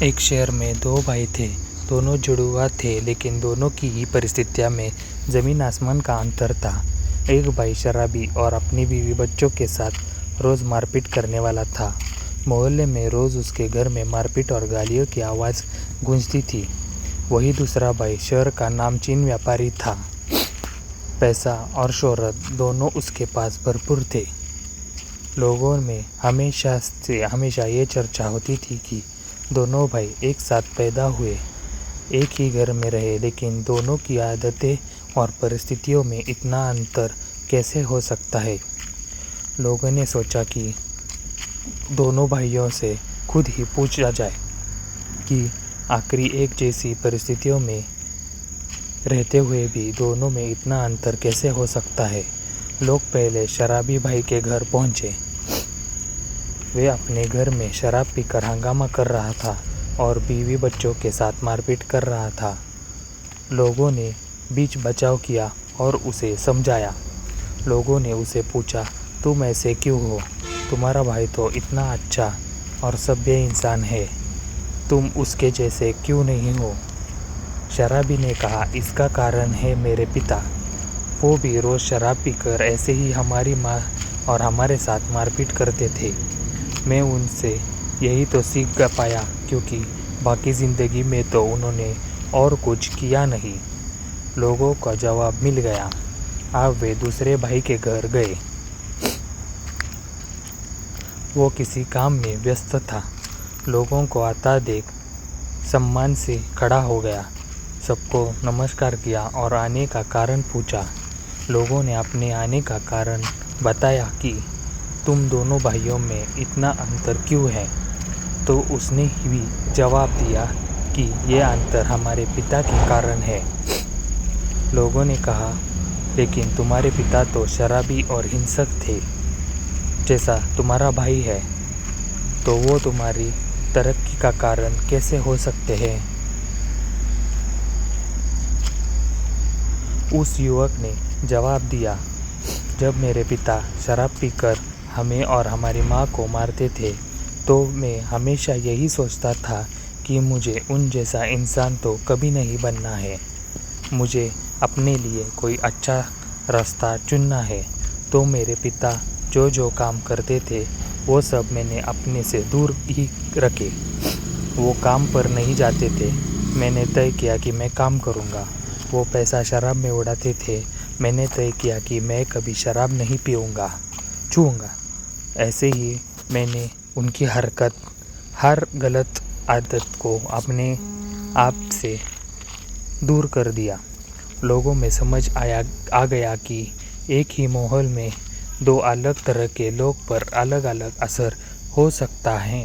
एक शहर में दो भाई थे। दोनों जुड़वा थे, लेकिन दोनों की ही परिस्थितियों में ज़मीन आसमान का अंतर था। एक भाई शराबी और अपनी बीवी बच्चों के साथ रोज़ मारपीट करने वाला था। मोहल्ले में रोज़ उसके घर में मारपीट और गालियों की आवाज़ गूंजती थी। वही दूसरा भाई शहर का नामचीन व्यापारी था। पैसा और शोहरत दोनों उसके पास भरपूर थे। लोगों में हमेशा ये चर्चा होती थी कि दोनों भाई एक साथ पैदा हुए, एक ही घर में रहे, लेकिन दोनों की आदतें और परिस्थितियों में इतना अंतर कैसे हो सकता है। लोगों ने सोचा कि दोनों भाइयों से खुद ही पूछा जाए कि आखिर एक जैसी परिस्थितियों में रहते हुए भी दोनों में इतना अंतर कैसे हो सकता है। लोग पहले शराबी भाई के घर पहुंचे। वे अपने घर में शराब पीकर हंगामा कर रहा था और बीवी बच्चों के साथ मारपीट कर रहा था। लोगों ने बीच बचाव किया और उसे समझाया। लोगों ने उसे पूछा, तुम ऐसे क्यों हो? तुम्हारा भाई तो इतना अच्छा और सभ्य इंसान है, तुम उसके जैसे क्यों नहीं हो? शराबी ने कहा, इसका कारण है मेरे पिता। वो भी रोज़ शराब पीकर ऐसे ही हमारी माँ और हमारे साथ मारपीट करते थे। मैं उनसे यही तो सीख पाया, क्योंकि बाकी ज़िंदगी में तो उन्होंने और कुछ किया नहीं। लोगों का जवाब मिल गया। अब वे दूसरे भाई के घर गए। वो किसी काम में व्यस्त था। लोगों को आता देख सम्मान से खड़ा हो गया, सबको नमस्कार किया और आने का कारण पूछा। लोगों ने अपने आने का कारण बताया कि तुम दोनों भाइयों में इतना अंतर क्यों है? तो उसने भी जवाब दिया कि ये अंतर हमारे पिता के कारण है। लोगों ने कहा, लेकिन तुम्हारे पिता तो शराबी और हिंसक थे, जैसा तुम्हारा भाई है, तो वो तुम्हारी तरक्की का कारण कैसे हो सकते हैं? उस युवक ने जवाब दिया, जब मेरे पिता शराब पीकर हमें और हमारी माँ को मारते थे, तो मैं हमेशा यही सोचता था कि मुझे उन जैसा इंसान तो कभी नहीं बनना है। मुझे अपने लिए कोई अच्छा रास्ता चुनना है। तो मेरे पिता जो काम करते थे, वो सब मैंने अपने से दूर ही रखे। वो काम पर नहीं जाते थे। मैंने तय किया कि मैं काम करूँगा। वो पैसा शराब में उड़ाते थे। मैंने तय किया कि मैं कभी शराब नहीं छूऊंगा। ऐसे ही मैंने उनकी हर गलत आदत को अपने आप से दूर कर दिया। लोगों में समझ आ गया कि एक ही माहौल में दो अलग तरह के लोग पर अलग अलग असर हो सकता है।